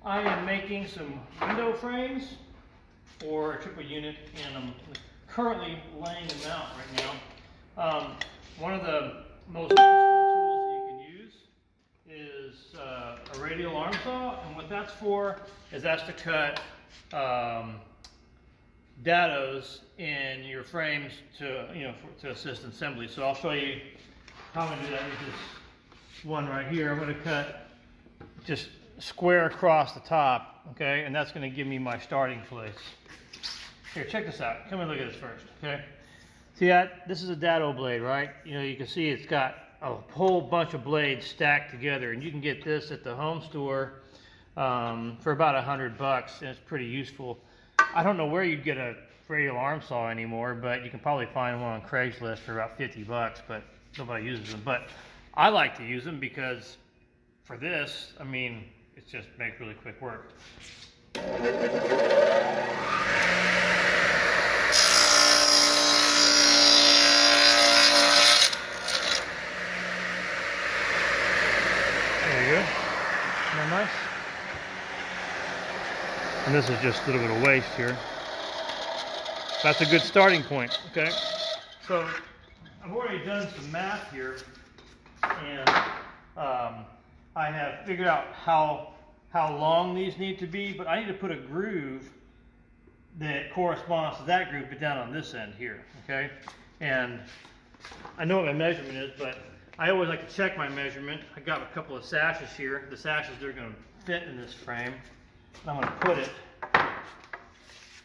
I am making some window frames for a triple unit, and I'm currently laying them out right now. One of the most useful tools that you can use is a radial arm saw, and what that's for is that's to cut dados in your frames to to assist in assembly. So I'll show you how I'm going to do that with this one right here. I'm going to cut just square across the top, okay, and that's going to give me my starting place. Here, check this out. Come and look at this first, okay? See that? This is a dado blade, right? You can see it's got a whole bunch of blades stacked together, and you can get this at the home store for about $100, and it's pretty useful. I don't know where you'd get a radial arm saw anymore, but you can probably find one on Craigslist for about $50, but nobody uses them. But I like to use them because for this, I mean, it just makes really quick work. There you go. Isn't that nice? And this is just a little bit of waste here. That's a good starting point, okay? So I've already done some math here, and I have figured out how long these need to be, but I need to put a groove that corresponds to that groove, but down on this end here, okay? And I know what my measurement is, but I always like to check my measurement. I got a couple of sashes here. The sashes, they're going to fit in this frame. And I'm going to put it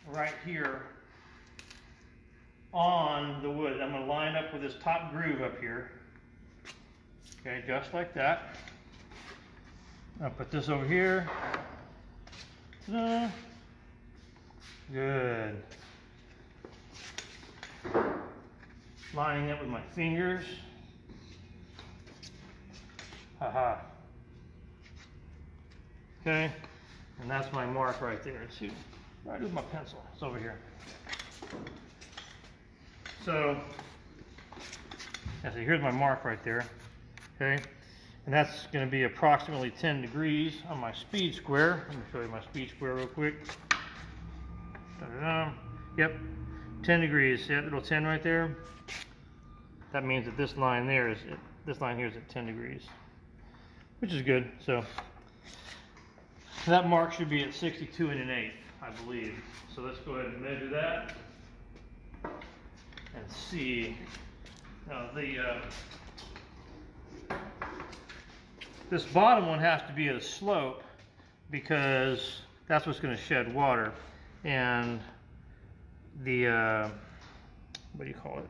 right here on the wood. I'm going to line up with this top groove up here. Okay, just like that. I'll put this over here. Ta-da. Good. Lining it with my fingers. Haha. Okay, and that's my mark right there. Let's see, where do my pencil? It's over here. So, here's my mark right there. Okay, and that's going to be approximately 10 degrees on my speed square. Let me show you my speed square real quick. Da-da-da. Yep, 10 degrees. See that little 10 right there? That means that this line there is this line here is at 10 degrees, which is good. So that mark should be at 62 1/8, I believe. So let's go ahead and measure that and see. Now this bottom one has to be at a slope because that's what's going to shed water, and the what do you call it?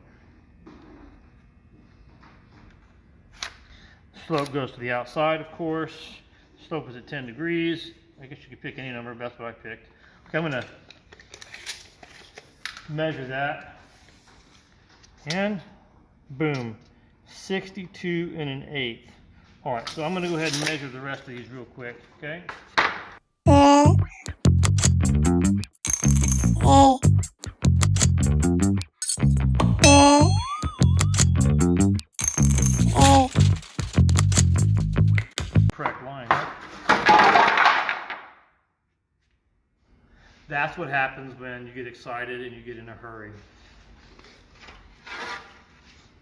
Slope goes to the outside, of course. Slope is at 10 degrees. I guess you could pick any number, but that's what I picked. Okay, I'm going to measure that. And boom, 62 1/8. All right, so I'm going to go ahead and measure the rest of these real quick, okay? Correct line. That's what happens when you get excited and you get in a hurry.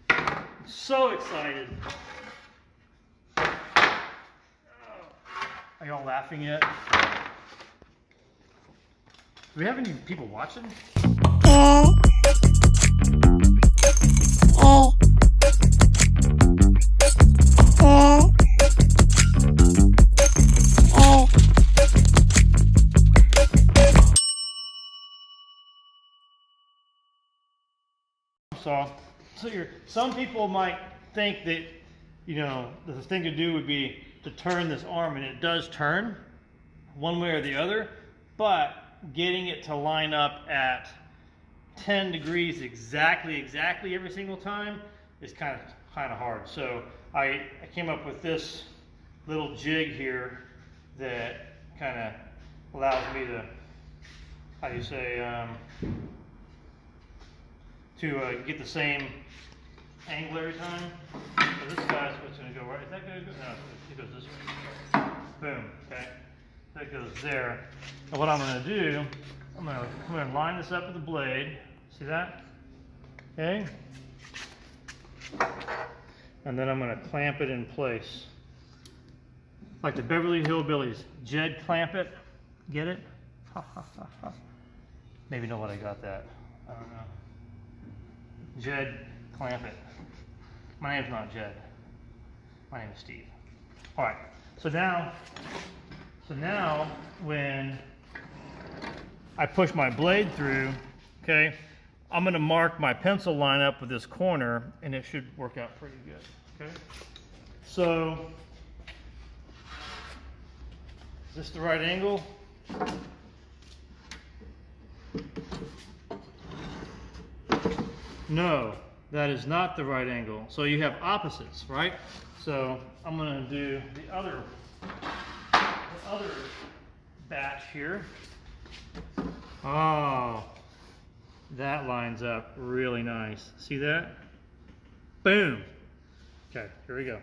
I'm so excited. Are y'all laughing yet? Do we have any people watching? So some people might think that, the thing to do would be to turn this arm, and it does turn one way or the other, but getting it to line up at 10 degrees exactly every single time is kind of hard. So I came up with this little jig here that kind of allows me to, how do you say, to get the same angle every time. So this guy's what's going to go right. Is that going to go? No, it goes this way. Boom. Okay. That goes there. And what I'm going to do, I'm going to come and line this up with the blade. See that? Okay. And then I'm going to clamp it in place. Like the Beverly Hillbillies. Jed clamp it. Get it? Ha ha ha ha. Maybe nobody got that. I don't know. Jed clamp it. My name's not Jed. My name is Steve. All right. So now when I push my blade through, okay, I'm going to mark my pencil line up with this corner, and it should work out pretty good. Okay. So is this the right angle? No, that is not the right angle. So you have opposites, right? So I'm going to do the other batch here. Oh, that lines up really nice. See that? Boom. Okay, here we go.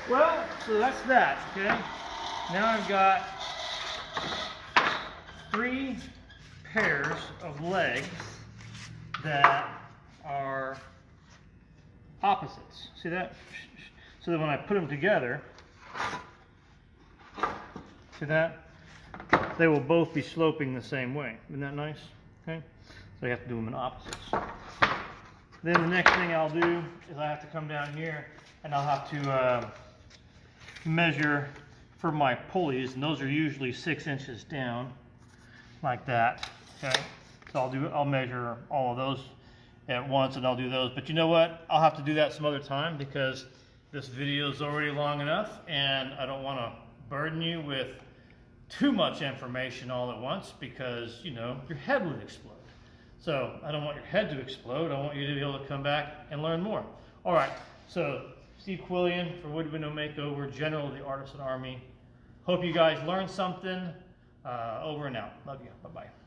Well, so that's that, okay? Now I've got 3 pairs of legs that are opposites. See that? So that when I put them together, see that? They will both be sloping the same way. Isn't that nice? Okay? So you have to do them in opposites. Then the next thing I'll do is I have to come down here and I'll have to measure for my pulleys, and those are usually 6 inches down, like that. Okay, so I'll measure all of those at once, and I'll do those. But you know what? I'll have to do that some other time because this video is already long enough, and I don't want to burden you with too much information all at once because you know your head would explode. So I don't want your head to explode. I want you to be able to come back and learn more. All right. So Steve Quillian for Wood Window Makeover, General of the Artisan Army. Hope you guys learned something. Over and out. Love you. Bye-bye.